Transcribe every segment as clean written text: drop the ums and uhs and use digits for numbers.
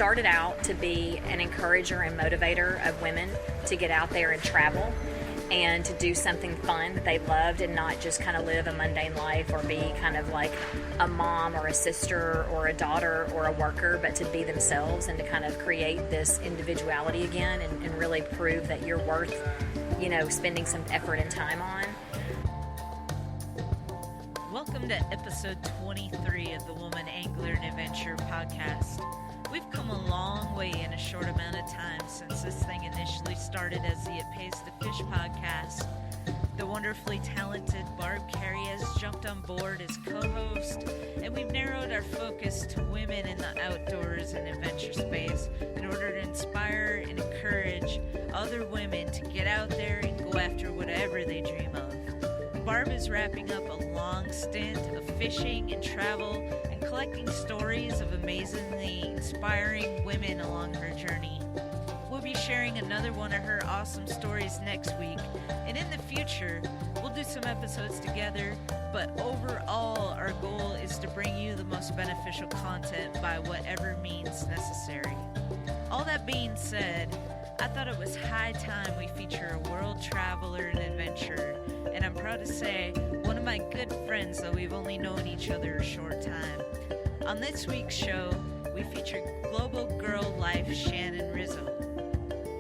started out to be an encourager and motivator of women to get out there and travel and to do something fun that they loved and not just kind of live a mundane life or be kind of like a mom or a sister or a daughter or a worker, but to be themselves and to kind of create this individuality again and really prove that you're worth, spending some effort and time on. Welcome to episode 23 of the Woman Angler and Adventure podcast. We've come a long way in a short amount of time since this thing initially started as the It Pays to Fish podcast. The wonderfully talented Barb Carey has jumped on board as co-host, and we've narrowed our focus to women in the outdoors and adventure space in order to inspire and encourage other women to get out there and go after whatever they dream of. Barb is wrapping up a long stint of fishing and travel and collecting stories of amazingly inspiring women along her journey. We'll be sharing another one of her awesome stories next week, and in the future, we'll do some episodes together, but overall, our goal is to bring you the most beneficial content by whatever means necessary. All that being said, I thought it was high time we feature a world traveler and adventurer, and I'm proud to say, one of my good friends, though we've only known each other a short time. On this week's show, we feature Global Girl Life Shannon Rizzo.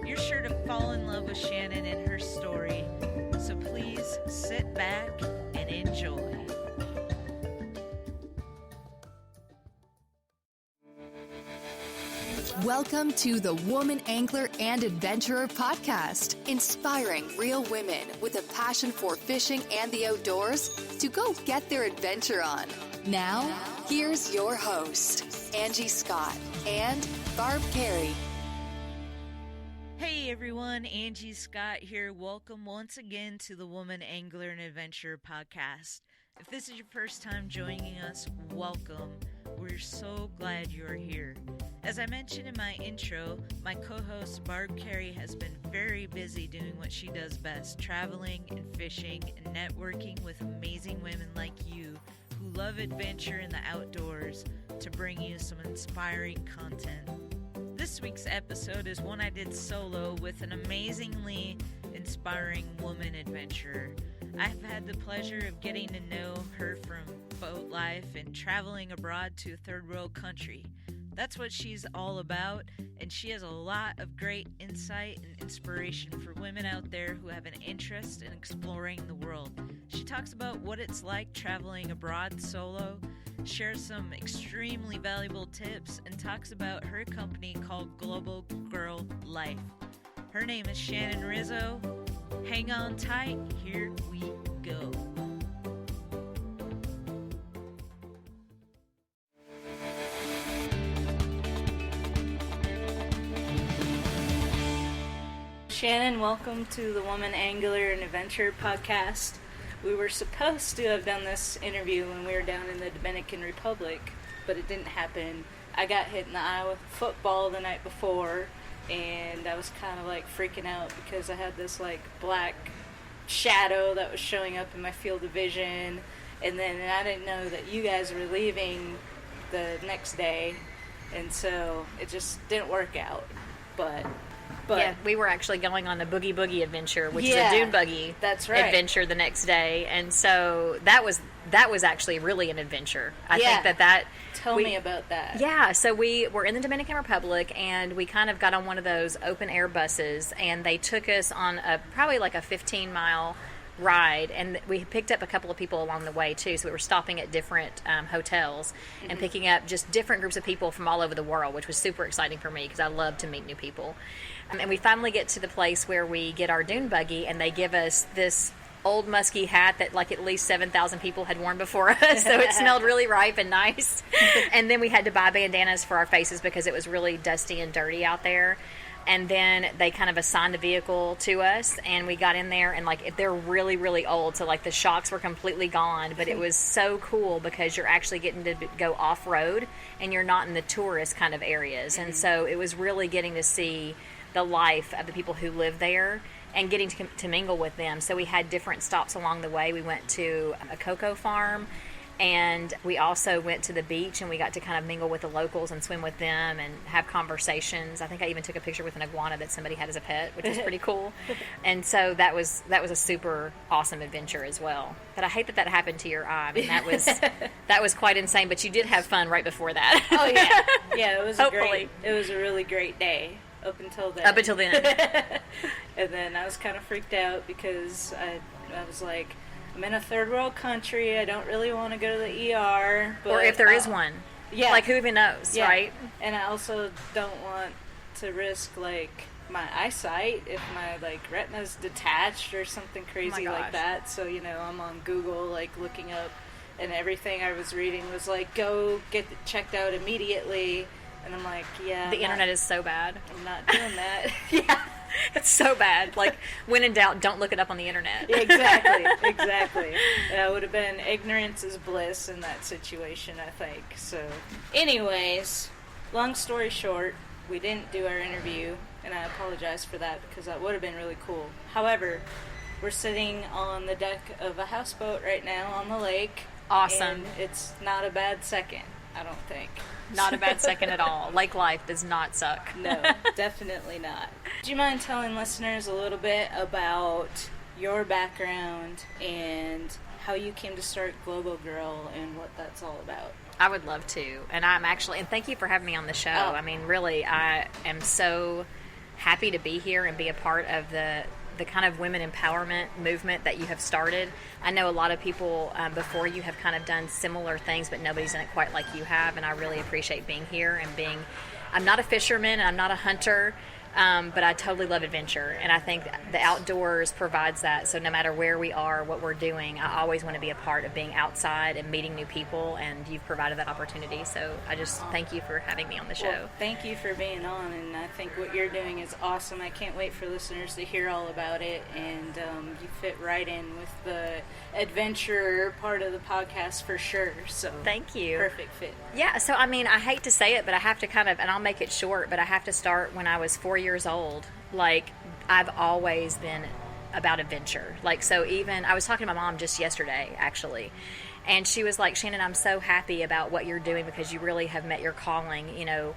You're sure to fall in love with Shannon and her story, so please sit back and enjoy. Welcome to the Woman Angler and Adventurer podcast, inspiring real women with a passion for fishing and the outdoors to go get their adventure on. Now, here's your host, Angie Scott and Barb Carey. Hey everyone, Angie Scott here. Welcome once again to the Woman Angler and Adventurer podcast. If this is your first time joining us, welcome. We're so glad you're here. As I mentioned in my intro, my co-host Barb Carey has been very busy doing what she does best, traveling and fishing and networking with amazing women like you who love adventure in the outdoors to bring you some inspiring content. This week's episode is one I did solo with an amazingly inspiring woman adventurer. I've had the pleasure of getting to know her from boat life and traveling abroad to a third world country. That's what she's all about, and she has a lot of great insight and inspiration for women out there who have an interest in exploring the world. She talks about what it's like traveling abroad solo, shares some extremely valuable tips, and talks about her company called Global Girl Life. Her name is Shannon Rizzo. Hang on tight, here we go. Shannon, welcome to the Woman Angler and Adventure podcast. We were supposed to have done this interview when we were down in the Dominican Republic, but it didn't happen. I got hit in the eye with football the night before, and I was kind of like freaking out because I had this like black shadow that was showing up in my field of vision, and then I didn't know that you guys were leaving the next day, and so it just didn't work out. But yeah, we were actually going on a boogie boogie adventure, which is a dune buggy adventure the next day, and so that was actually really an adventure. I think that Tell me about that. Yeah, so we were in the Dominican Republic, and we kind of got on one of those open air buses, and they took us on probably like a 15-mile ride, and we picked up a couple of people along the way too, so we were stopping at different hotels and picking up just different groups of people from all over the world, which was super exciting for me because I love to meet new people. And we finally get to the place where we get our dune buggy, and they give us this old musky hat that like at least 7,000 people had worn before us, so it smelled really ripe and nice. And then we had to buy bandanas for our faces because it was really dusty and dirty out there. And then they kind of assigned a vehicle to us, and we got in there, and like they're really, really old, so like the shocks were completely gone, but it was so cool because you're actually getting to go off-road, and you're not in the tourist kind of areas. And so it was really getting to see the life of the people who live there and getting to mingle with them. So we had different stops along the way. We went to a cocoa farm, And we also went to the beach, and we got to kind of mingle with the locals and swim with them and have conversations. I think I even took a picture with an iguana that somebody had as a pet, which is pretty cool. And so that was a super awesome adventure as well. But I hate that happened to your eye. I mean, that was quite insane. But you did have fun right before that. Oh yeah, yeah. It was Hopefully. It was a really great day up until then. Up until then. And then I was kind of freaked out because I was like, I'm in a third world country. I don't really want to go to the ER. But, or if there is one. Yeah. Like, who even knows, yeah. right? And I also don't want to risk, like, my eyesight if my, like, retina's detached or something crazy like that. So, you know, I'm on Google, like, looking up, and everything I was reading was like, go get checked out immediately. And I'm like, yeah. The internet is so bad. I'm not doing that. Yeah. It's so bad. Like, when in doubt, don't look it up on the internet. Exactly. That would have been ignorance is bliss in that situation, I think. So, anyways, long story short, we didn't do our interview, and I apologize for that because that would have been really cool. However, we're sitting on the deck of a houseboat right now on the lake. Awesome. And it's not a bad second, I don't think. Not a bad second at all. Lake life does not suck. No, definitely not. Do you mind telling listeners a little bit about your background and how you came to start Global Girl and what that's all about? I would love to. And and thank you for having me on the show. Oh. I mean, really, I am so happy to be here and be a part of the kind of women empowerment movement that you have started. I know a lot of people before you have kind of done similar things, but nobody's done it quite like you have, and I really appreciate being here and I'm not a fisherman and I'm not a hunter, but I totally love adventure, and I think the outdoors provides that. So no matter where we are, what we're doing, I always want to be a part of being outside and meeting new people, and you've provided that opportunity. So I just thank you for having me on the show. Well, thank you for being on, and I think what you're doing is awesome. I can't wait for listeners to hear all about it, and you fit right in with the adventure part of the podcast for sure. So thank you. Perfect fit. Yeah, so I mean, I hate to say it, but I have to kind of, and I'll make it short, but I have to start when I was 4 years old. Like, I've always been about adventure. Like, so even, I was talking to my mom just yesterday, actually, and she was like, Shannon, I'm so happy about what you're doing because you really have met your calling. You know,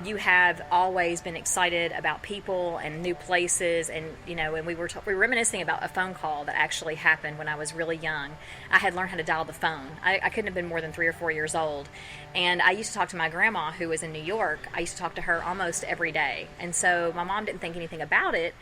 you have always been excited about people and new places, and you know, and we were reminiscing about a phone call that actually happened when I was really young. I had learned how to dial the phone. I couldn't have been more than 3 or 4 years old, and I used to talk to my grandma who was in New York. I used to talk to her almost every day, and so my mom didn't think anything about it.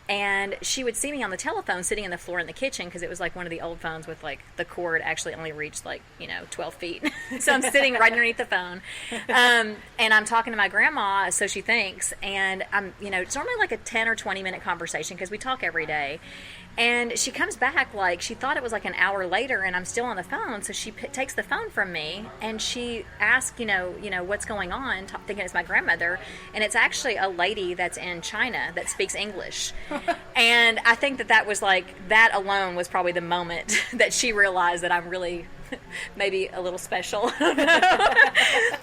And she would see me on the telephone sitting on the floor in the kitchen because it was like one of the old phones with like the cord actually only reached like, 12 feet. So I'm sitting right underneath the phone. And I'm talking to my grandma, so she thinks. And it's normally like a 10 or 20 minute conversation because we talk every day. And she comes back like she thought it was like an hour later and I'm still on the phone. So she takes the phone from me and she asks, what's going on, thinking it's my grandmother. And it's actually a lady that's in China that speaks English. And I think that was like, that alone was probably the moment that she realized that I'm really maybe a little special.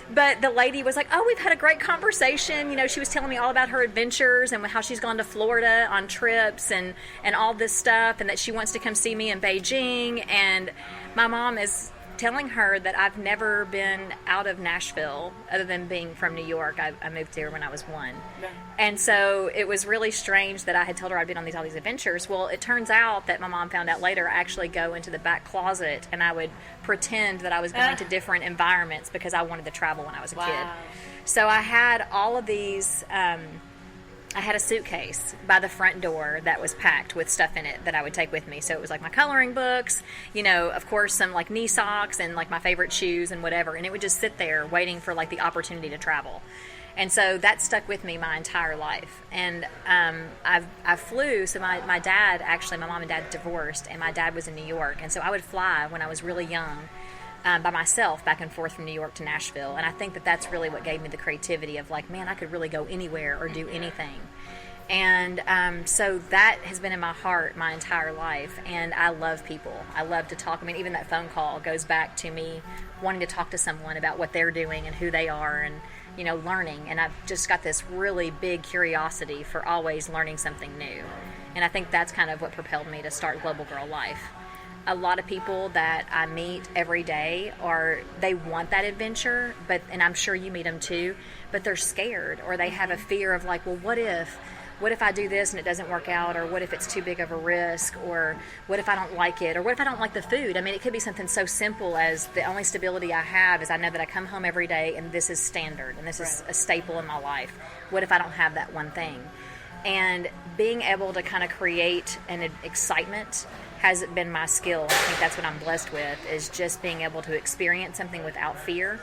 But the lady was like, oh, we've had a great conversation. She was telling me all about her adventures and how she's gone to Florida on trips and all this stuff, and that she wants to come see me in Beijing. And my mom is telling her that I've never been out of Nashville other than being from New York. I moved here when I was 1. Yeah. And so it was really strange that I had told her I'd been on all these adventures. Well, it turns out that my mom found out later, I actually go into the back closet and I would pretend that I was going to different environments because I wanted to travel when I was a kid. So I had all of these, I had a suitcase by the front door that was packed with stuff in it that I would take with me. So it was like my coloring books, of course, some like knee socks and like my favorite shoes and whatever. And it would just sit there waiting for like the opportunity to travel. And so that stuck with me my entire life. And I flew. So my dad, actually, my mom and dad divorced, and my dad was in New York. And so I would fly when I was really young by myself back and forth from New York to Nashville. And I think that that's really what gave me the creativity of like, man, I could really go anywhere or do anything. And so that has been in my heart my entire life. And I love people. I love to talk. I mean, even that phone call goes back to me wanting to talk to someone about what they're doing and who they are and, learning. And I've just got this really big curiosity for always learning something new. And I think that's kind of what propelled me to start Global Girl Life. a lot of people that I meet every day they want that adventure, and I'm sure you meet them too, but they're scared, or they have a fear of like, well, what if I do this and it doesn't work out, or what if it's too big of a risk, or what if I don't like it, or what if I don't like the food? I mean, it could be something so simple as the only stability I have is I know that I come home every day and this is standard and this is a staple in my life. What if I don't have that one thing? And being able to kind of create an excitement has been my skill. I think that's what I'm blessed with, is just being able to experience something without fear,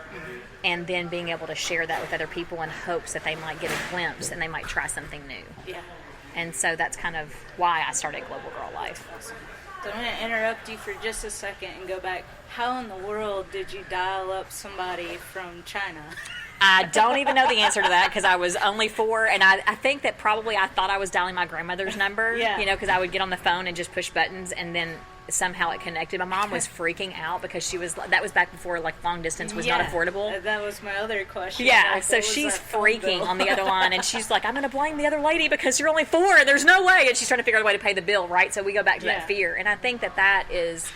and then being able to share that with other people in hopes that they might get a glimpse and they might try something new. Yeah. And so that's kind of why I started Global Girl Life. Awesome. So I'm going to interrupt you for just a second and go back. How in the world did you dial up somebody from China? I don't even know the answer to that because I was only 4, and I think that probably I thought I was dialing my grandmother's number, because I would get on the phone and just push buttons, and then somehow it connected. My mom was freaking out because that was back before like long distance was not affordable. That was my other question. Yeah, like, so she's freaking on the other line, and she's like, I'm going to blame the other lady because you're only 4 and there's no way, and she's trying to figure out a way to pay the bill, right? So we go back to that fear, and I think that is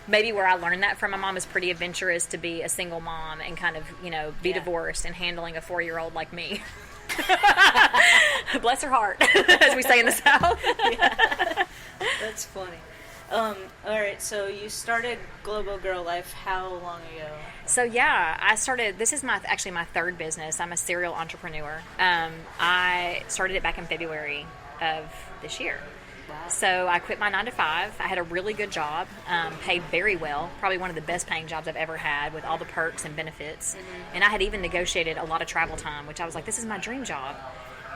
maybe where I learned that from. My mom is pretty adventurous to be a single mom and kind of, be divorced and handling a 4-year-old like me. Bless her heart, as we say in the South. That's funny. All right, so you started Global Girl Life how long ago? So I started, this is actually my 3rd business. I'm a serial entrepreneur. I started it back in February of this year. Wow. So I quit my 9 to 5. I had a really good job, paid very well, probably one of the best paying jobs I've ever had with all the perks and benefits. And I had even negotiated a lot of travel time, which I was like, this is my dream job.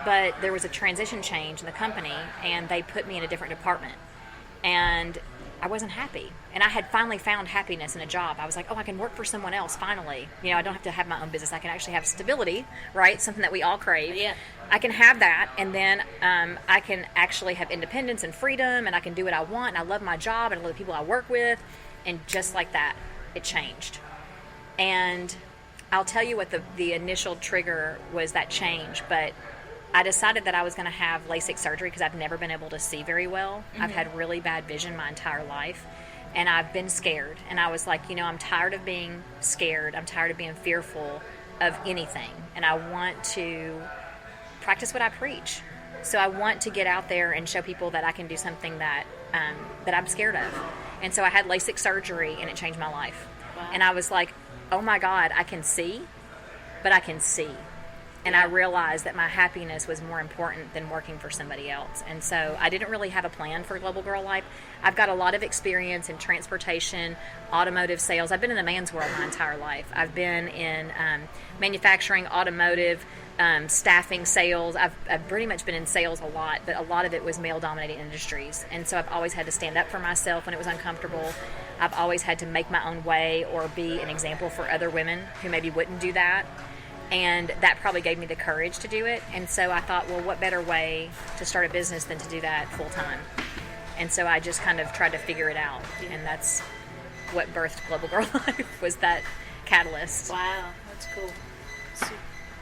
But there was a transition change in the company, and they put me in a different department. And I wasn't happy. And I had finally found happiness in a job. I was like, I can work for someone else finally. I don't have to have my own business. I can actually have stability, right? Something that we all crave. Yeah. I can have that, and then I can actually have independence and freedom, and I can do what I want, and I love my job, and I love the people I work with. And just like that, it changed. And I'll tell you what the initial trigger was, that change, but I decided that I was going to have LASIK surgery because I've never been able to see very well. I've had really bad vision my entire life, and I've been scared. And I was like, I'm tired of being scared. I'm tired of being fearful of anything, and I want to practice what I preach. So I want to get out there and show people that I can do something that I'm scared of. And so I had LASIK surgery, and it changed my life. Wow. And I was like, oh my God, I can see, but I can see. And I realized that my happiness was more important than working for somebody else. And so I didn't really have a plan for Global Girl Life. I've got a lot of experience in transportation, automotive sales. I've been in the man's world my entire life. I've been in manufacturing, automotive, staffing, sales. I've pretty much been in sales a lot, but a lot of it was male-dominated industries. And so I've always had to stand up for myself when it was uncomfortable. I've always had to make my own way or be an example for other women who maybe wouldn't do that. And that probably gave me the courage to do it. And so I thought, well, what better way to start a business than to do that full time? And so I just kind of tried to figure it out. And that's what birthed Global Girl Life, was that catalyst. Wow, that's cool.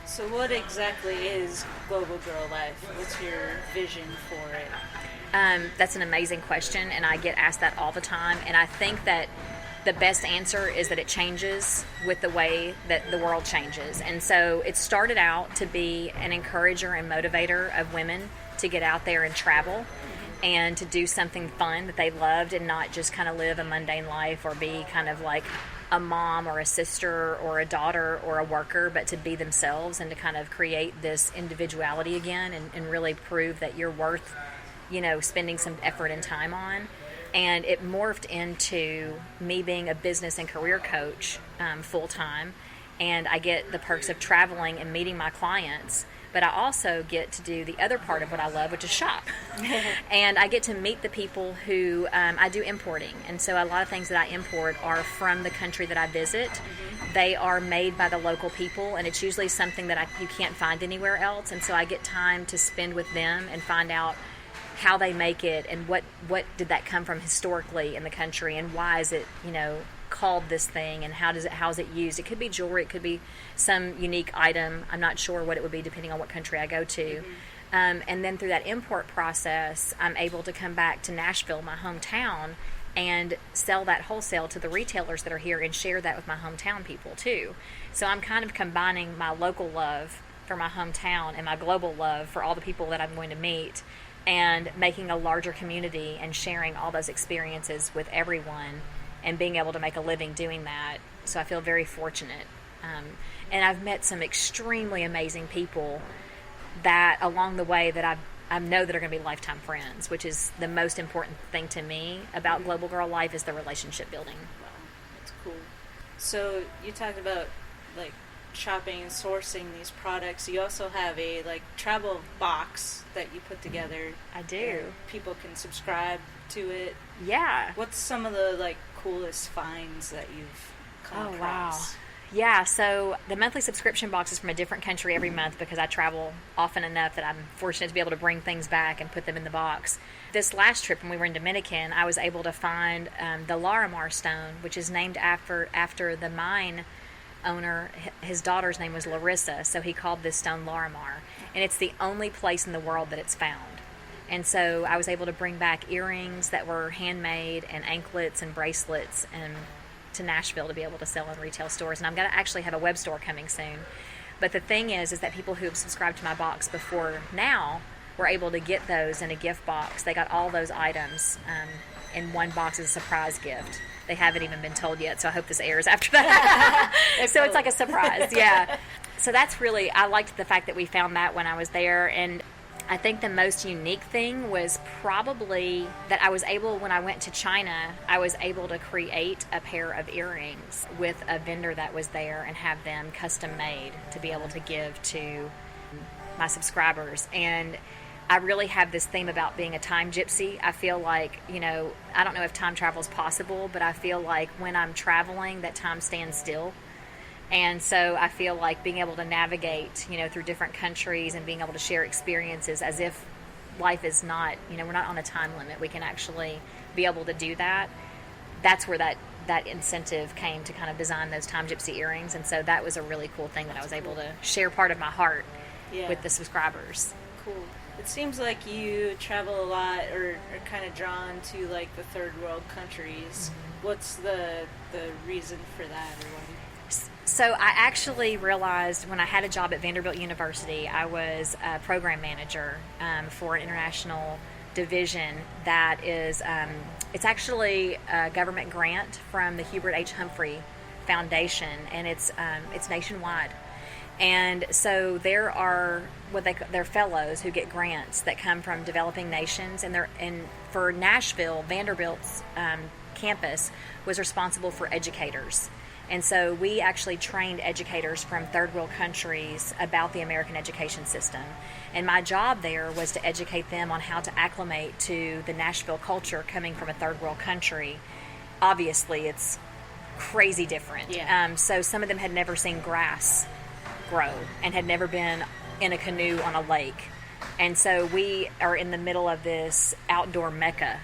So what exactly is Global Girl Life? What's your vision for it? That's an amazing question, and I get asked that all the time. And I think that the best answer is that it changes with the way that the world changes. And so it started out to be an encourager and motivator of women to get out there and travel and to do something fun that they loved, and not just kind of live a mundane life or be kind of like a mom or a sister or a daughter or a worker, but to be themselves and to kind of create this individuality again and really prove that you're worth, spending some effort and time on. And it morphed into me being a business and career coach full-time. And I get the perks of traveling and meeting my clients. But I also get to do the other part of what I love, which is shop. And I get to meet the people who I do importing. And so a lot of things that I import are from the country that I visit. They are made by the local people, and it's usually something that you can't find anywhere else. And so I get time to spend with them and find out how they make it, and what did that come from historically in the country, and why is it called this thing, and how is it used. It could be jewelry, it could be some unique item. I'm not sure what it would be depending on what country I go to. And then through that import process, I'm able to come back to Nashville, my hometown, and sell that wholesale to the retailers that are here and share that with my hometown people too. So I'm kind of combining my local love for my hometown and my global love for all the people that I'm going to meet, and making a larger community and sharing all those experiences with everyone and being able to make a living doing that. So I feel very fortunate. And I've met some extremely amazing people that along the way that I know that are going to be lifetime friends, which is the most important thing to me about Global Girl Life, is the relationship building. Wow, that's cool. So you talked about like shopping and sourcing these products. You also have a like travel box that you put together. I do. People can subscribe to it. Yeah. What's some of the like coolest finds that you've come across? Wow. Yeah, so the monthly subscription box is from a different country every month because I travel often enough that I'm fortunate to be able to bring things back and put them in the box. This last trip when we were in Dominican, I was able to find the Larimar stone, which is named after the mine owner. His daughter's name was Larissa, so he called this stone Larimar. And it's the only place in the world that it's found. And so I was able to bring back earrings that were handmade and anklets and bracelets and to Nashville to be able to sell in retail stores. And I'm going to actually have a web store coming soon. But the thing is that people who have subscribed to my box before now were able to get those in a gift box. They got all those items in one box as a surprise gift. They haven't even been told yet, so I hope this airs after that. So it's like a surprise, yeah. So that's really, I liked the fact that we found that when I was there. And I think the most unique thing was probably that I was able, when I went to China, I was able to create a pair of earrings with a vendor that was there and have them custom made to be able to give to my subscribers. And I really have this theme about being a time gypsy. I feel like, I don't know if time travel is possible, but I feel like when I'm traveling, that time stands still. And so I feel like being able to navigate, through different countries and being able to share experiences as if life is not, we're not on a time limit. We can actually be able to do that. That's where that incentive came to kind of design those time gypsy earrings. And so that was a really cool thing that I was able to share part of my heart with the subscribers. Cool. It seems like you travel a lot or are kind of drawn to like the third world countries. Mm-hmm. What's the reason for that, or what? So I actually realized when I had a job at Vanderbilt University, I was a program manager for an international division that is, it's actually a government grant from the Hubert H. Humphrey Foundation, and it's nationwide. And so there are they're fellows who get grants that come from developing nations, and for Nashville, Vanderbilt's campus was responsible for educators. And so we actually trained educators from third world countries about the American education system. And my job there was to educate them on how to acclimate to the Nashville culture coming from a third world country. Obviously, it's crazy different. Yeah. So some of them had never seen grass grow and had never been in a canoe on a lake. And so we are in the middle of this outdoor mecca.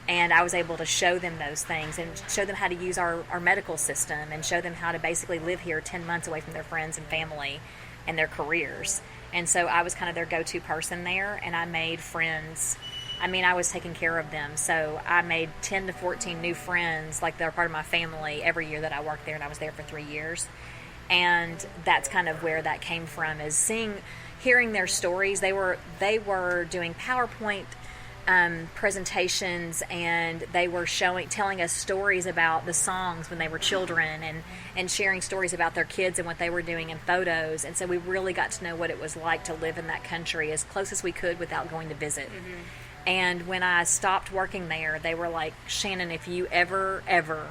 And I was able to show them those things and show them how to use our medical system and show them how to basically live here 10 months away from their friends and family and their careers. And so I was kind of their go-to person there, and I made friends. I mean, I was taking care of them. So I made 10 to 14 new friends, like they're part of my family, every year that I worked there, and I was there for 3 years. And that's kind of where that came from, is hearing their stories. They were doing PowerPoint presentations, and they were telling us stories about the songs when they were children, and sharing stories about their kids and what they were doing in photos. And so we really got to know what it was like to live in that country as close as we could without going to visit. Mm-hmm. And when I stopped working there, they were like, Shannon, if you ever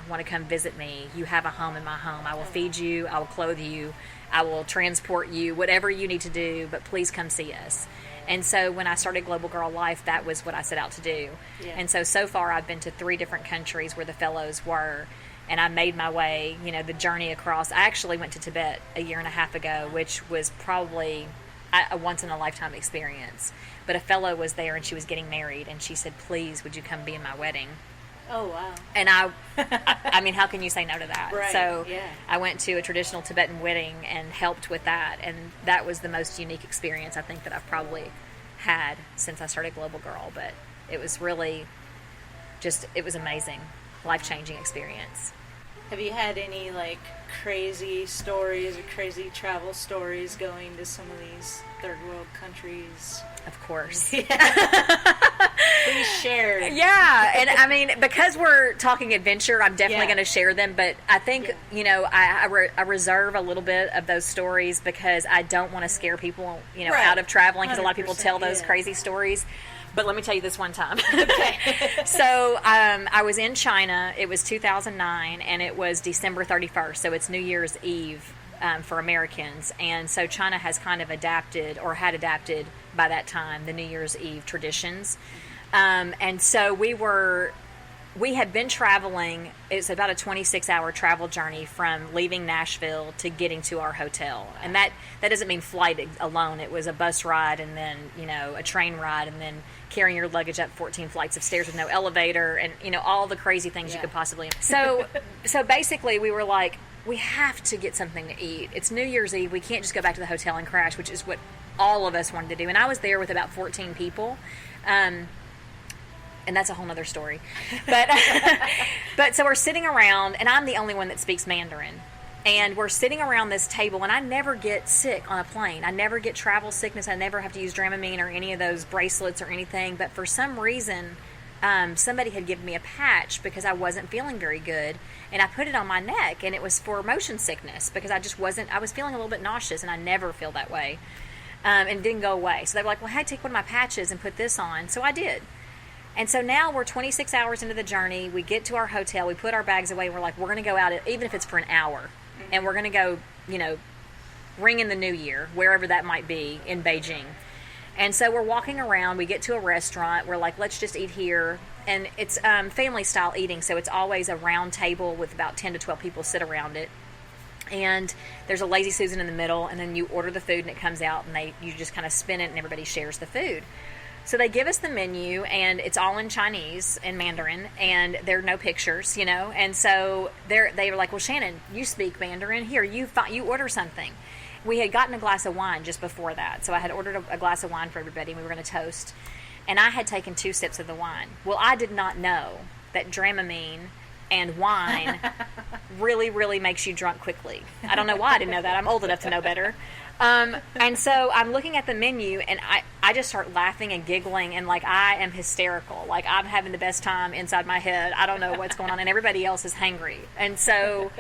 want to come visit me, you have a home in my home. I will feed you, I will clothe you, I will transport you, whatever you need to do, but please come see us. And so when I started Global Girl Life, that was what I set out to do. Yeah. And so far I've been to 3 different countries where the fellows were, and I made my way, the journey across. I actually went to Tibet a year and a half ago, which was probably a once-in-a-lifetime experience. But a fellow was there, and she was getting married, and she said, please, would you come be in my wedding? Oh, wow. And I mean, how can you say no to that? Right, so yeah. I went to a traditional Tibetan wedding and helped with that, and that was the most unique experience I think that I've probably had since I started Global Girl. But it was really it was amazing. life-changing experience. Have you had any, like, crazy stories or crazy travel stories going to some of these third world countries? Of course. Please share. Yeah, and I mean, because we're talking adventure, I'm definitely going to share them, but I think, you know, I reserve a little bit of those stories because I don't want to scare people, you know, out of traveling, because a lot of people tell those crazy stories. But let me tell you this one time. Okay. So I was in China. It was 2009, and it was December 31st, so it's New Year's Eve for Americans. And so China has kind of adapted, or had adapted by that time, the New Year's Eve traditions. And so we had been traveling. It's about a 26-hour travel journey from leaving Nashville to getting to our hotel. And that doesn't mean flight alone. It was a bus ride, and then, you know, a train ride, and then carrying your luggage up 14 flights of stairs with no elevator, and, you know, all the crazy things you could possibly. So basically we were like, we have to get something to eat. It's New Year's Eve. We can't just go back to the hotel and crash, which is what all of us wanted to do. And I was there with about 14 people. And that's a whole nother story. But so we're sitting around, and I'm the only one that speaks Mandarin. And we're sitting around this table, and I never get sick on a plane. I never get travel sickness. I never have to use Dramamine or any of those bracelets or anything. But for some reason, somebody had given me a patch because I wasn't feeling very good. And I put it on my neck, and it was for motion sickness because I was feeling a little bit nauseous, and I never feel that way. And it didn't go away. So they were like, well, hey, take one of my patches and put this on. So I did. And so now we're 26 hours into the journey. We get to our hotel. We put our bags away. We're like, we're going to go out, even if it's for an hour. And we're going to go, you know, ring in the new year, wherever that might be in Beijing. And so we're walking around. We get to a restaurant. We're like, let's just eat here. And it's family-style eating, so it's always a round table with about 10 to 12 people sit around it. And there's a Lazy Susan in the middle, and then you order the food, and it comes out, and you just kind of spin it, and everybody shares the food. So they give us the menu, and it's all in Chinese and Mandarin, and there are no pictures, you know. And so they were like, well, Shannon, you speak Mandarin. Here, you order something. We had gotten a glass of wine just before that. So I had ordered a glass of wine for everybody, and we were going to toast. And I had taken 2 sips of the wine. Well, I did not know that Dramamine and wine really, really makes you drunk quickly. I don't know why I didn't know that. I'm old enough to know better. And so I'm looking at the menu, and I just start laughing and giggling, and like I am hysterical. Like I'm having the best time inside my head. I don't know what's going on, and everybody else is hangry. And so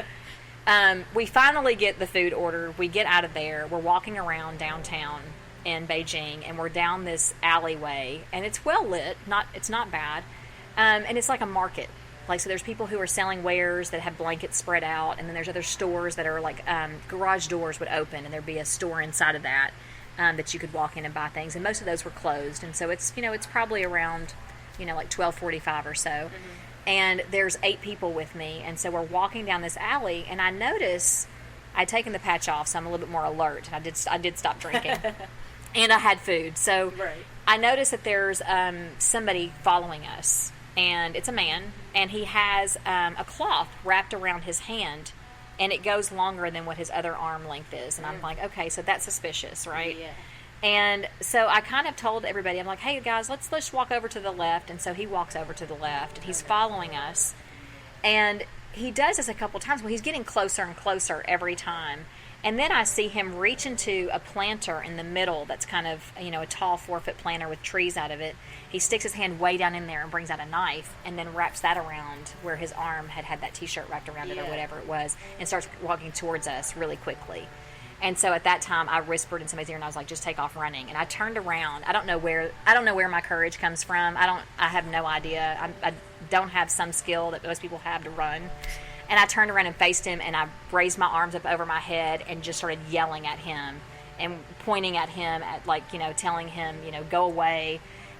we finally get the food ordered. We get out of there. We're walking around downtown in Beijing, and we're down this alleyway, and it's well lit. It's not bad, and it's like a market. Like, so there's people who are selling wares that have blankets spread out, and then there's other stores that are like garage doors would open, and there'd be a store inside of that that you could walk in and buy things, and most of those were closed. And so it's probably around like 12:45 or so. Mm-hmm. And there's 8 people with me, and so we're walking down this alley, and I notice I'd taken the patch off, so I'm a little bit more alert. I did stop drinking, and I had food, so I noticed that there's somebody following us. And it's a man, and he has a cloth wrapped around his hand, and it goes longer than what his other arm length is. And I'm like, okay, so that's suspicious, right? Yeah. And so I kind of told everybody, I'm like, hey, guys, let's walk over to the left. And so he walks over to the left, and he's following us. And he does this a couple times. Well, he's getting closer and closer every time. And then I see him reach into a planter in the middle that's kind of, a tall 4-foot planter with trees out of it. He sticks his hand way down in there and brings out a knife and then wraps that around where his arm had that T-shirt wrapped around it or whatever it was, and starts walking towards us really quickly. And so at that time, I whispered in somebody's ear, and I was like, just take off running. And I turned around. I don't know where my courage comes from. I have no idea. I don't have some skill that most people have to run. And I turned around and faced him, and I raised my arms up over my head and just started yelling at him and pointing at him, telling him, go away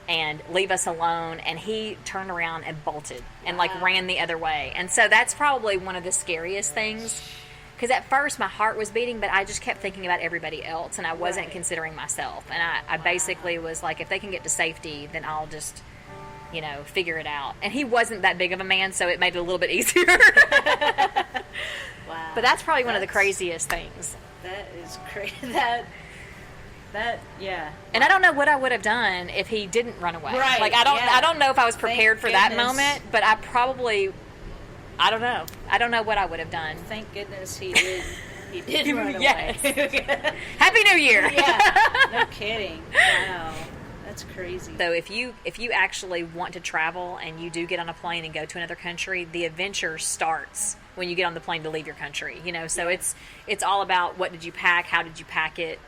and leave us alone. And he turned around and bolted and ran the other way. And so that's probably one of the scariest things, because at first my heart was beating, but I just kept thinking about everybody else, and I wasn't considering myself. And I basically was like, if they can get to safety, then I'll just figure it out. And he wasn't that big of a man, so it made it a little bit easier. Wow. But that's probably one of the craziest things. That is crazy. Yeah. And I don't know what I would have done if he didn't run away. Right. I don't know if I was prepared for that moment, but I probably I don't know. I don't know what I would have done. Thank goodness he did. He did run Yes. away. Happy New Year. Yeah, no kidding. Wow, that's crazy. So if you actually want to travel and you do get on a plane and go to another country, the adventure starts when you get on the plane to leave your country. So it's all about what did you pack, how did you pack it,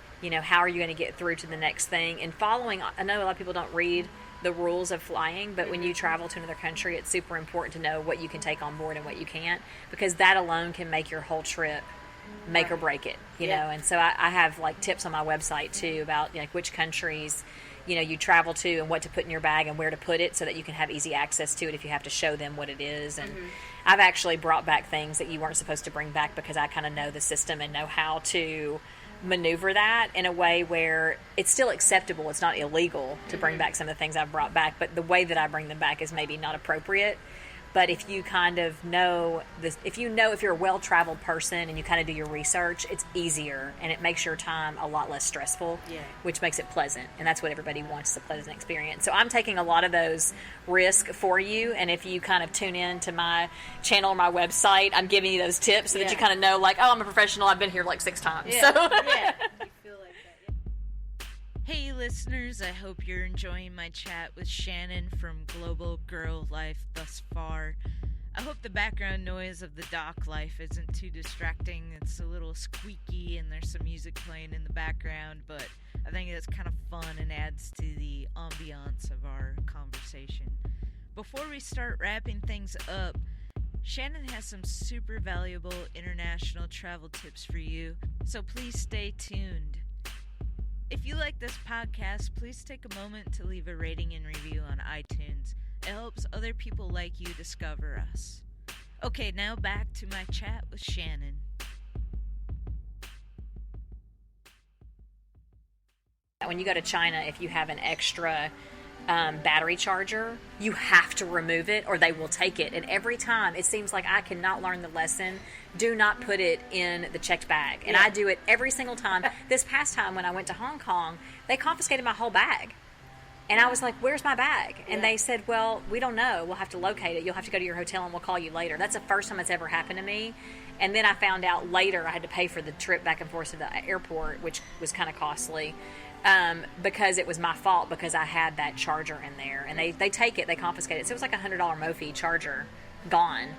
how are you going to get through to the next thing, and following. I know a lot of people don't read the rules of flying, but when you travel to another country, it's super important to know what you can take on board and what you can't, because that alone can make your whole trip make or break it, you know. And so I have like tips on my website too about which countries you travel to and what to put in your bag and where to put it so that you can have easy access to it if you have to show them what it is. And I've actually brought back things that you weren't supposed to bring back because I kind of know the system and know how to maneuver that in a way where it's still acceptable. It's not illegal to bring back some of the things I've brought back, but the way that I bring them back is maybe not appropriate. But if you kind of know this, if you're a well-traveled person and you kind of do your research, it's easier and it makes your time a lot less stressful, which makes it pleasant. And that's what everybody wants, is a pleasant experience. So I'm taking a lot of those risks for you. And if you kind of tune in to my channel or my website, I'm giving you those tips so that you kind of know, like, oh, I'm a professional. I've been here like 6 times. Yeah. So. Yeah. You feel like that. Hey listeners, I hope you're enjoying my chat with Shannon from Global Girl Life thus far. I hope the background noise of the dock life isn't too distracting. It's a little squeaky and there's some music playing in the background, but I think it's kind of fun and adds to the ambiance of our conversation. Before we start wrapping things up, Shannon has some super valuable international travel tips for you, so please stay tuned. If you like this podcast, please take a moment to leave a rating and review on iTunes. It helps other people like you discover us. Okay, now back to my chat with Shannon. When you go to China, if you have an extra battery charger, you have to remove it or they will take it. And every time, it seems like I cannot learn the lesson. Do not put it in the checked bag. And I do it every single time. This past time when I went to Hong Kong, they confiscated my whole bag. And I was like, where's my bag? And they said, well, we don't know. We'll have to locate it. You'll have to go to your hotel and we'll call you later. That's the first time it's ever happened to me. And then I found out later I had to pay for the trip back and forth to the airport, which was kind of costly. Because it was my fault because I had that charger in there. And they take it, they confiscate it. So it was like a $100 Mophie charger gone.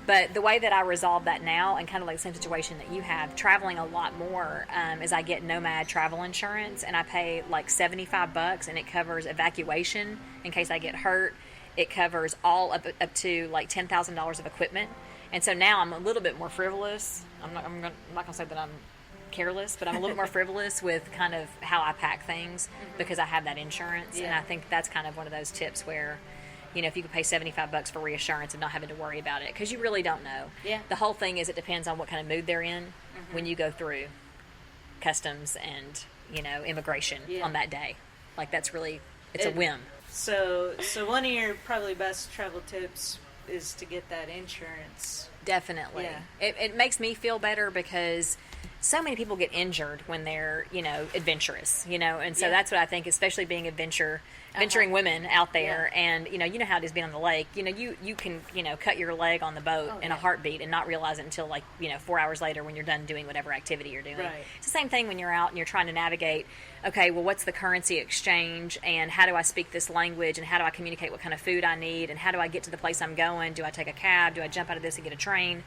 But the way that I resolve that now, and kind of like the same situation that you have, traveling a lot more, is I get Nomad travel insurance, and I pay like $75, and it covers evacuation in case I get hurt. It covers all up to like $10,000 of equipment. And so now I'm a little bit more frivolous. I'm not going to say that I'm careless, but I'm a little more frivolous with kind of how I pack things because I have that insurance. And I think that's kind of one of those tips where, if you could pay $75 for reassurance and not having to worry about it, because you really don't know. Yeah. The whole thing is it depends on what kind of mood they're in when you go through customs and, immigration on that day. Like, that's really, it's a whim. So one of your probably best travel tips is to get that insurance. Definitely. Yeah. It makes me feel better because so many people get injured when they're, adventurous, and so that's what I think, especially being venturing women out there. And, you know how it is being on the lake, you can, cut your leg on the boat in a heartbeat and not realize it until 4 hours later when you're done doing whatever activity you're doing. Right. It's the same thing when you're out and you're trying to navigate, okay, well, what's the currency exchange and how do I speak this language and how do I communicate what kind of food I need and how do I get to the place I'm going? Do I take a cab? Do I jump out of this and get a train?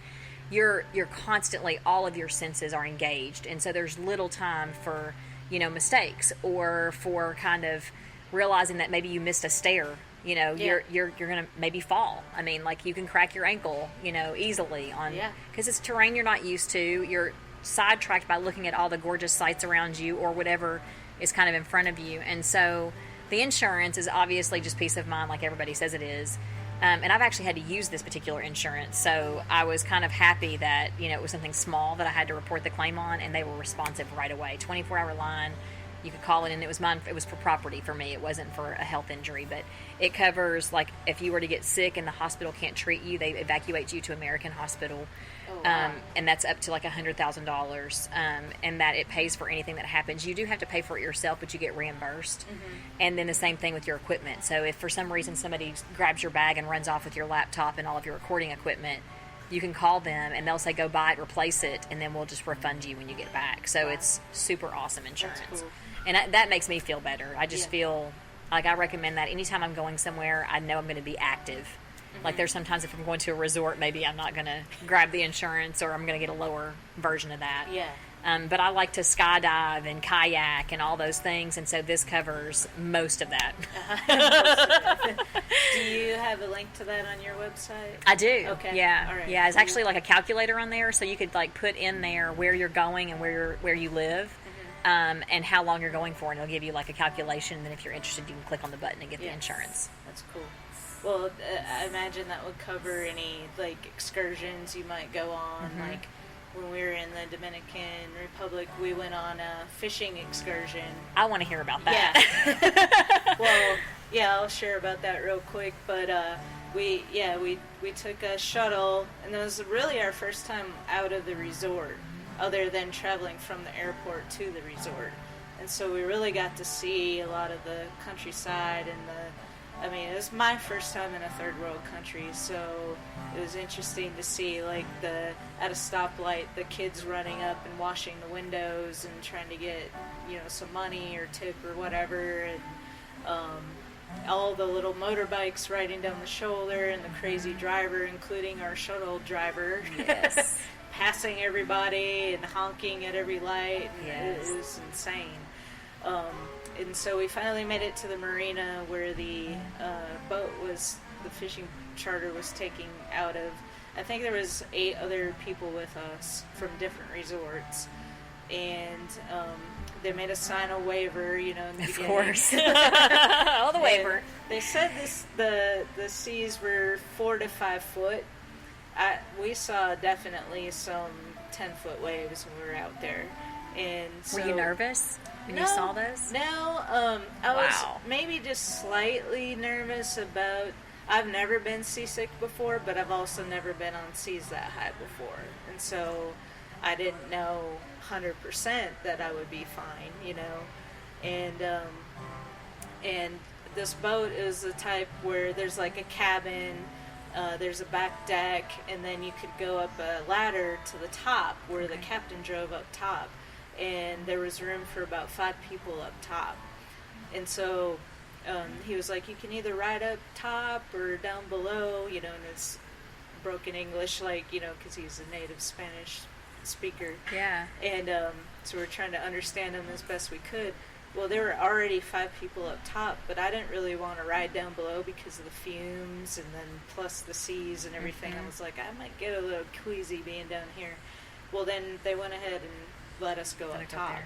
You're constantly, all of your senses are engaged, and so there's little time for mistakes or for kind of realizing that maybe you missed a stair. You're gonna maybe fall. I mean, like, you can crack your ankle easily on because it's terrain you're not used to. You're sidetracked by looking at all the gorgeous sights around you or whatever is kind of in front of you, and so the insurance is obviously just peace of mind, like everybody says it is. And I've actually had to use this particular insurance, so I was kind of happy that, it was something small that I had to report the claim on, and they were responsive right away. 24-hour line, you could call it, and it was mine. It was for property for me. It wasn't for a health injury, but it covers, like, if you were to get sick and the hospital can't treat you, they evacuate you to American Hospital. Oh, wow. And that's up to like $100,000, and that it pays for anything that happens. You do have to pay for it yourself, but you get reimbursed. Mm-hmm. And then the same thing with your equipment. So if for some reason somebody grabs your bag and runs off with your laptop and all of your recording equipment, you can call them and they'll say go buy it, replace it, and then we'll just refund you when you get back. So it's super awesome insurance. That's cool. And that makes me feel better. I just feel like I recommend that anytime I'm going somewhere, I know I'm going to be active. Like there's sometimes if I'm going to a resort, maybe I'm not going to grab the insurance, or I'm going to get a lower version of that. Yeah. But I like to skydive and kayak and all those things, and so this covers most of that. Do you have a link to that on your website? I do. Okay. Yeah. All right. Yeah. It's actually like a calculator on there, so you could like put in there where you're going and where you live, and how long you're going for, and it'll give you like a calculation. And then if you're interested, you can click on the button and get the insurance. That's cool. Well, I imagine that would cover any like excursions you might go on, like. When we were in the Dominican Republic, we went on a fishing excursion. I want to hear about that. Yeah. Well, yeah, I'll share about that real quick. But we took a shuttle, and it was really our first time out of the resort, other than traveling from the airport to the resort. And so we really got to see a lot of the countryside and it was my first time in a third world country, so it was interesting to see, like, at a stoplight, the kids running up and washing the windows and trying to get, some money or tip or whatever, and all the little motorbikes riding down the shoulder, and the crazy driver, including our shuttle driver, passing everybody and honking at every light, and it was insane. And so we finally made it to the marina where the the fishing charter was taking out of. I think there was 8 other people with us from different resorts, and they made us sign a waiver, in the beginning. Of course. All the waiver. And they said the seas were 4 to 5 foot. We saw definitely some 10-foot waves when we were out there. And so, were you nervous when you saw those? No, I was maybe just slightly nervous about. I've never been seasick before, but I've also never been on seas that high before, and so I didn't know 100% that I would be fine, And this boat is the type where there's like a cabin. There's a back deck, and then you could go up a ladder to the top where the captain drove up top. And there was room for about 5 people up top. And so he was like, you can either ride up top or down below, and it's broken English, because he's a native Spanish speaker. Yeah. And so we're trying to understand him as best we could. Well, there were already 5 people up top, but I didn't really want to ride down below because of the fumes and then plus the seas and everything. I was like, I might get a little queasy being down here. Well, then they went ahead and let us go up top,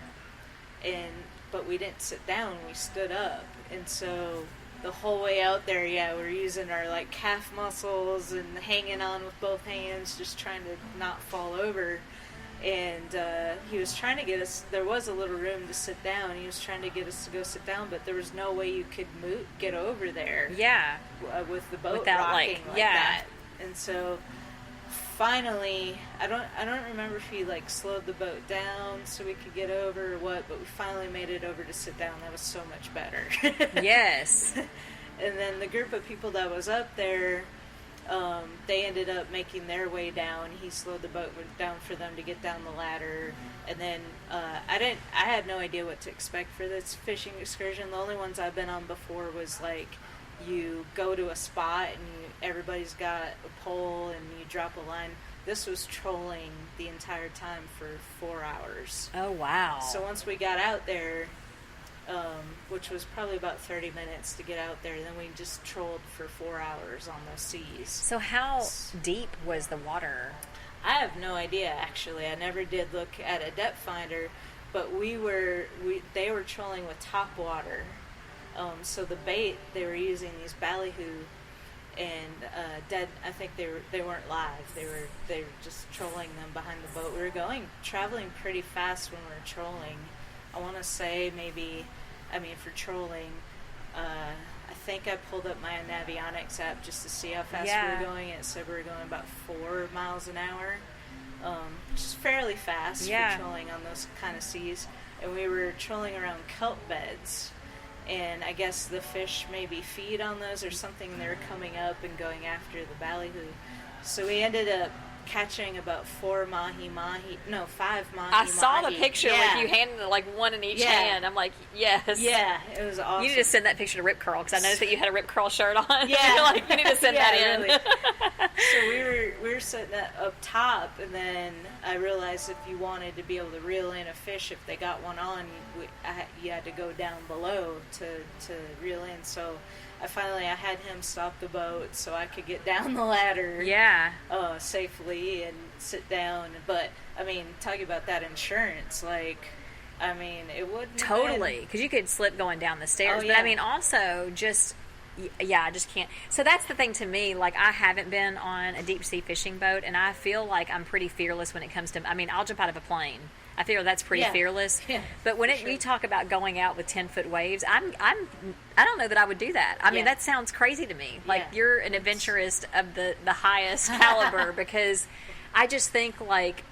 but we didn't sit down, we stood up, and so the whole way out there, we're using our like calf muscles and hanging on with both hands, just trying to not fall over. And he was trying to get us, there was a little room to sit down, he was trying to get us to go sit down, but there was no way you could get over there with the boat without rocking like that. And so finally, I don't remember if he like slowed the boat down so we could get over or what, but we finally made it over to sit down. That was so much better. Yes. And then the group of people that was up there, they ended up making their way down. He slowed the boat down for them to get down the ladder, and then I had no idea what to expect for this fishing excursion. The only ones I've been on before was like you go to a spot and everybody's got a pole and you drop a line. This was trolling the entire time for 4 hours. Oh, wow. So once we got out there, which was probably about 30 minutes to get out there, then we just trolled for 4 hours on those seas. So how deep was the water? I have no idea, actually. I never did look at a depth finder, but they were trolling with top water. So the bait, they were using these ballyhoo, and I think they weren't live. They were just trolling them behind the boat. We were traveling pretty fast when we were trolling. I want to say for trolling, I think I pulled up my Navionics app just to see how fast we were going. It said we were going about 4 miles an hour, which is fairly fast for trolling on those kind of seas. And we were trolling around kelp beds. And I guess the fish maybe feed on those or something. They were coming up and going after the ballyhoo. So we ended up catching about 5 mahi-mahi. I saw the picture Yeah. with you handing like one in each Yeah. hand. I'm like, yes. Yeah, it was awesome. You need to send that picture to Rip Curl, because I noticed that you had a Rip Curl shirt on. Yeah. You're like, you need to send Yeah, that in. really. So we were sitting up top, and then I realized if you wanted to be able to reel in a fish, if they got one on, you had to go down below to reel in. So I had him stop the boat so I could get down the ladder. Yeah. Safely and sit down. But I mean, talking about that insurance, like, I mean, it wouldn't Totally, because you could slip going down the stairs. Oh, But I yeah. mean, also just, yeah, I just can't. So that's the thing to me. Like, I haven't been on a deep sea fishing boat, and I feel like I'm pretty fearless when it comes to. I mean, I'll jump out of a plane. I feel that's pretty Yeah. fearless. Yeah, But when sure. you talk about going out with 10-foot waves, I don't know that I would do that. I mean, Yeah. that sounds crazy to me. Like, Yeah. you're an adventurist of the highest caliber, because I just think, like,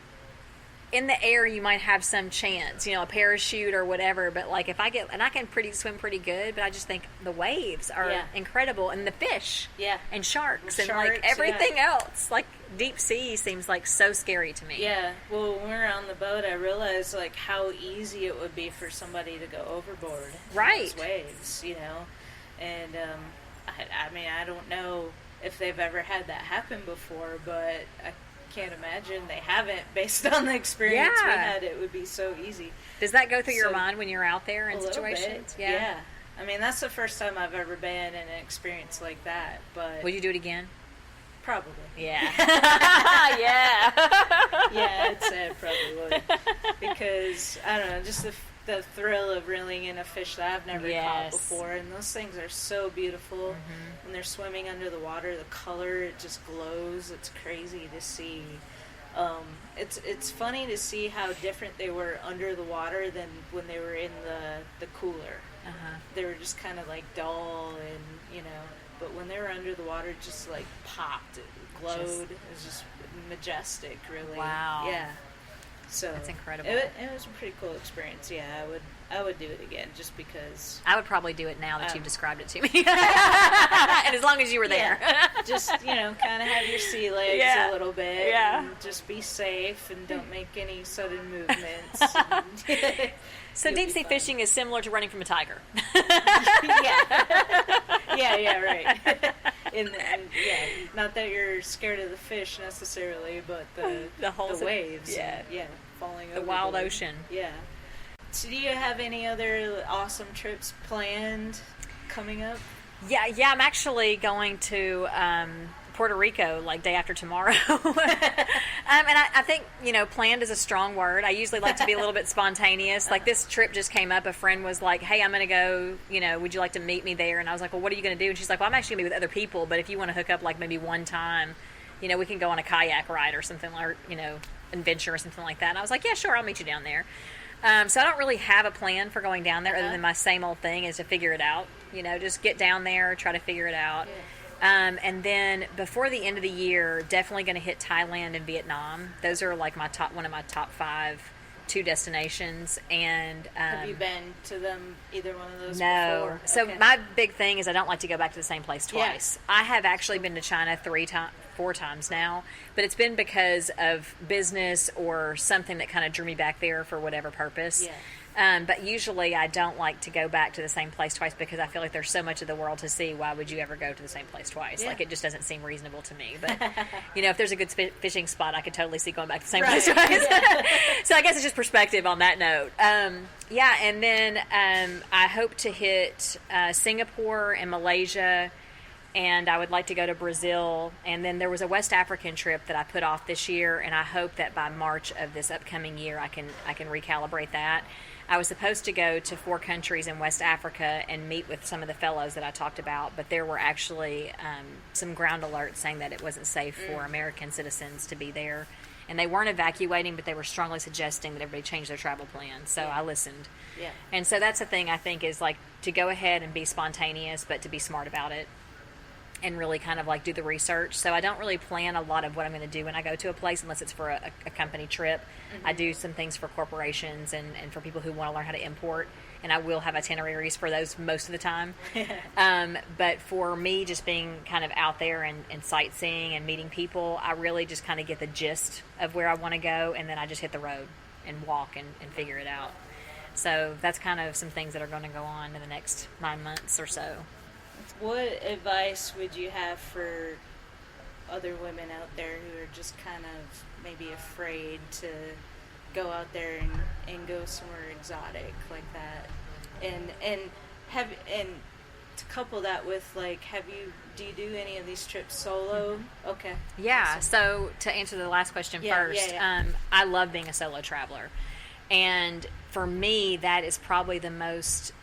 in the air you might have some chance, a parachute or whatever, but like if I can swim pretty good, but I just think the waves are Yeah. incredible, and the fish, Yeah. and sharks, and Sharks, like everything yeah. else. Like, deep sea seems like so scary to me. Yeah, well, when we were on the boat, I realized like how easy it would be for somebody to go overboard in Right. those waves, and I mean, I don't know if they've ever had that happen before, but I can't imagine they haven't, based on the experience we Yeah. had. It would be so easy. Does that go through your So, mind when you're out there in A little situations? bit, yeah. I mean, that's the first time I've ever been in an experience like that, but Would you do it again? probably. Yeah. Yeah. Yeah, I'd say I probably would. Because, I don't know, just the thrill of reeling in a fish that I've never caught Yes. before. And those things are so beautiful. Mm-hmm. When they're swimming under the water, the color, it just glows. It's crazy to see. It's funny to see how different they were under the water than when they were in the cooler. Uh-huh. They were just kind of like dull and, but when they were under the water, it just like popped. It glowed. It was just majestic, really. Wow. Yeah. So That's incredible. It was a pretty cool experience. Yeah, I would do it again just because. I would probably do it now that you've described it to me. And as long as you were there. Yeah, just kind of have your sea legs Yeah. a little bit. Yeah. And just be safe and don't make any sudden movements. and So you'll deep be sea fine. fishing is similar to running from a tiger. yeah, right. and not that you're scared of the fish necessarily, but The waves. yeah. Falling The wild overboard. ocean. Yeah. So do you have any other awesome trips planned coming up? Yeah, I'm actually going to Puerto Rico like day after tomorrow. And I think, planned is a strong word. I usually like to be a little bit spontaneous. Like, this trip just came up. A friend was like, hey, I'm going to go, would you like to meet me there? And I was like, well, what are you going to do? And she's like, well, I'm actually going to be with other people, but if you want to hook up like maybe one time, we can go on a kayak ride or something, or, adventure or something like that. And I was like, yeah, sure, I'll meet you down there. So I don't really have a plan for going down there other than my same old thing is to figure it out. Just get down there, try to figure it out. Yeah. And then before the end of the year, definitely going to hit Thailand and Vietnam. Those are like one of my top 2 destinations. And Have you been to them, either one of those no. before? So Okay. my big thing is I don't like to go back to the same place Yeah. twice. I have actually been to China 4 times now, but it's been because of business or something that kind of drew me back there for whatever purpose. Yeah. But usually I don't like to go back to the same place twice because I feel like there's so much of the world to see. Why would you ever go to the same place twice? Yeah. Like, it just doesn't seem reasonable to me. But, if there's a good fishing spot, I could totally see going back to the same Right. place twice. Yeah. So I guess it's just perspective on that note. And then I hope to hit Singapore and Malaysia, and I would like to go to Brazil. And then there was a West African trip that I put off this year, and I hope that by March of this upcoming year I can recalibrate that. I was supposed to go to 4 countries in West Africa and meet with some of the fellows that I talked about, but there were actually some ground alerts saying that it wasn't safe for American citizens to be there. And they weren't evacuating, but they were strongly suggesting that everybody change their travel plans. So I listened. Yeah. And so that's the thing, I think, is like to go ahead and be spontaneous, but to be smart about it and really kind of like do the research. So I don't really plan a lot of what I'm going to do when I go to a place unless it's for a company trip. I do some things for corporations and for people who want to learn how to import. and I will have itineraries for those most of the time. But for me, just being kind of out there and sightseeing and meeting people, I really just kind of get the gist of where I want to go, and then I just hit the road and walk and figure it out. So that's kind of some things that are going to go on in the next 9 months or so. What advice would you have for other women out there who are just kind of maybe afraid to go out there and go somewhere exotic like that, and to couple that with, like, do you do any of these trips solo? Okay. Yeah. Awesome. So to answer the last question first, I love being a solo traveler, and for me, that is probably the most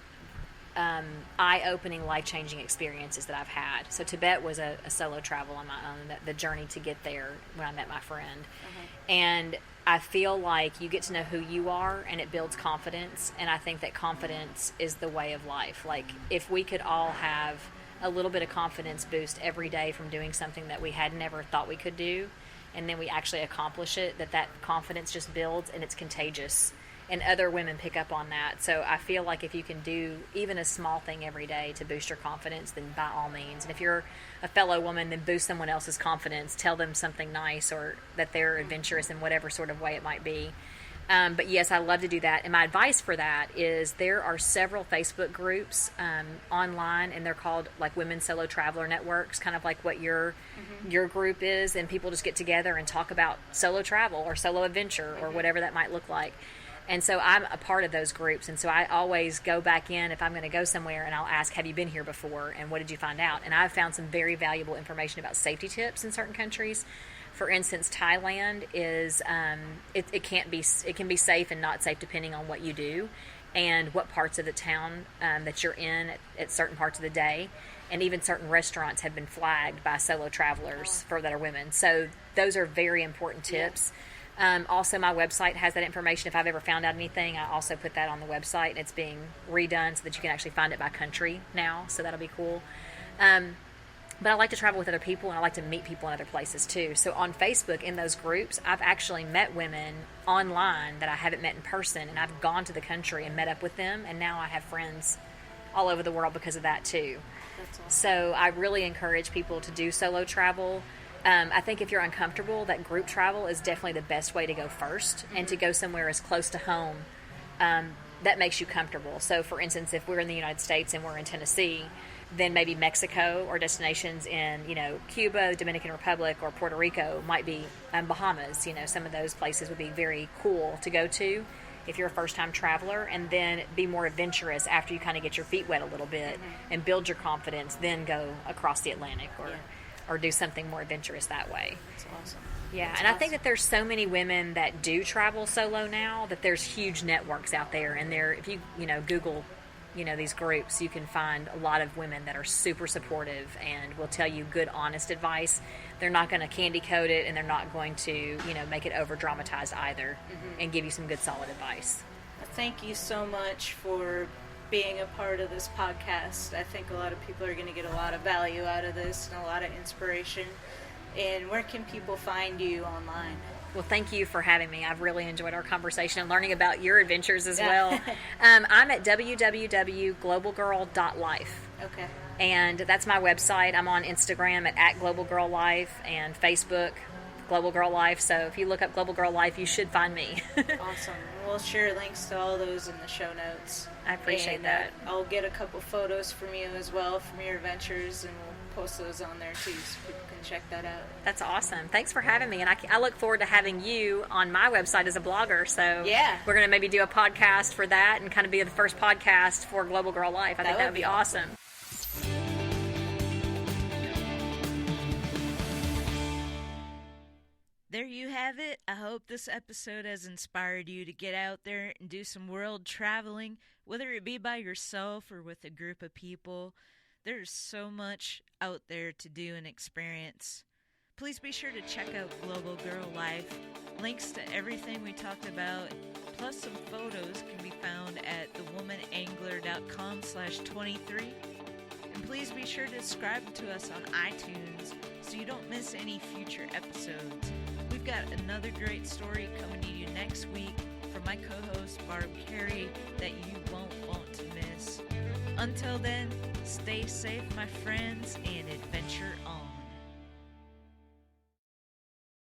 eye-opening, life-changing experiences that I've had. So Tibet was a solo travel on my own, the journey to get there when I met my friend. And I feel like you get to know who you are, and it builds confidence, and I think that confidence is the way of life. Like, if we could all have a little bit of confidence boost every day from doing something that we had never thought we could do, and then we actually accomplish it, that confidence just builds, and it's contagious. And other women pick up on that. So I feel like if you can do even a small thing every day to boost your confidence, then by all means. And if you're a fellow woman, then boost someone else's confidence. Tell them something nice, or that they're adventurous in whatever sort of way it might be. But yes, I love to do that. And my advice for that is there are several Facebook groups online, and they're called like Women Solo Traveler Networks, kind of like what your group is. And people just get together and talk about solo travel or solo adventure or whatever that might look like. And so I'm a part of those groups, and so I always go back in if I'm going to go somewhere, and I'll ask, have you been here before, and what did you find out? And I've found some very valuable information about safety tips in certain countries. For instance, Thailand is it can be safe and not safe depending on what you do and what parts of the town that you're in at certain parts of the day. And even certain restaurants have been flagged by solo travelers that are women. So those are very important tips. Yeah. Also, my website has that information. If I've ever found out anything, I also put that on the website, and it's being redone so that you can actually find it by country now, so that'll be cool. But I like to travel with other people, and I like to meet people in other places too. So on Facebook, in those groups, I've actually met women online that I haven't met in person, and I've gone to the country and met up with them, and now I have friends all over the world because of that too. That's awesome. So I really encourage people to do solo travel. I think if you're uncomfortable, that group travel is definitely the best way to go first, and to go somewhere as close to home that makes you comfortable. So, for instance, if we're in the United States and we're in Tennessee, then maybe Mexico or destinations in, Cuba, the Dominican Republic, or Puerto Rico might be Bahamas. Some of those places would be very cool to go to if you're a first-time traveler, and then be more adventurous after you kind of get your feet wet a little bit and build your confidence, then go across the Atlantic or do something more adventurous that way. That's awesome. Yeah, and I think that there's so many women that do travel solo now, that there's huge networks out there, and if you Google these groups, you can find a lot of women that are super supportive and will tell you good, honest advice. They're not going to candy coat it, and they're not going to make it over dramatized either, and give you some good, solid advice. Thank you so much for being a part of this podcast. I think a lot of people are going to get a lot of value out of this and a lot of inspiration. And where can people find you online? Well, thank you for having me. I've really enjoyed our conversation and learning about your adventures as well. I'm at www.globalgirl.life. Okay. And that's my website. I'm on Instagram at Global Girl Life, and Facebook, Global Girl Life. So if you look up Global Girl Life, you should find me. Awesome. We'll share links to all those in the show notes. I appreciate that. I'll get a couple photos from you as well, from your adventures, and we'll post those on there too, so people can check that out. That's awesome. Thanks for having me, and I look forward to having you on my website as a blogger. So yeah, we're going to maybe do a podcast for that, and kind of be the first podcast for Global Girl Life. I think that would be awesome. There you have it. I hope this episode has inspired you to get out there and do some world traveling, whether it be by yourself or with a group of people. There's so much out there to do and experience. Please be sure to check out Global Girl Life. Links to everything we talked about, plus some photos, can be found at thewomanangler.com/23. And please be sure to subscribe to us on iTunes so you don't miss any future episodes. We've got another great story coming to you next week from my co-host Barb Carey that you won't want Until then, stay safe, my friends, and adventure on.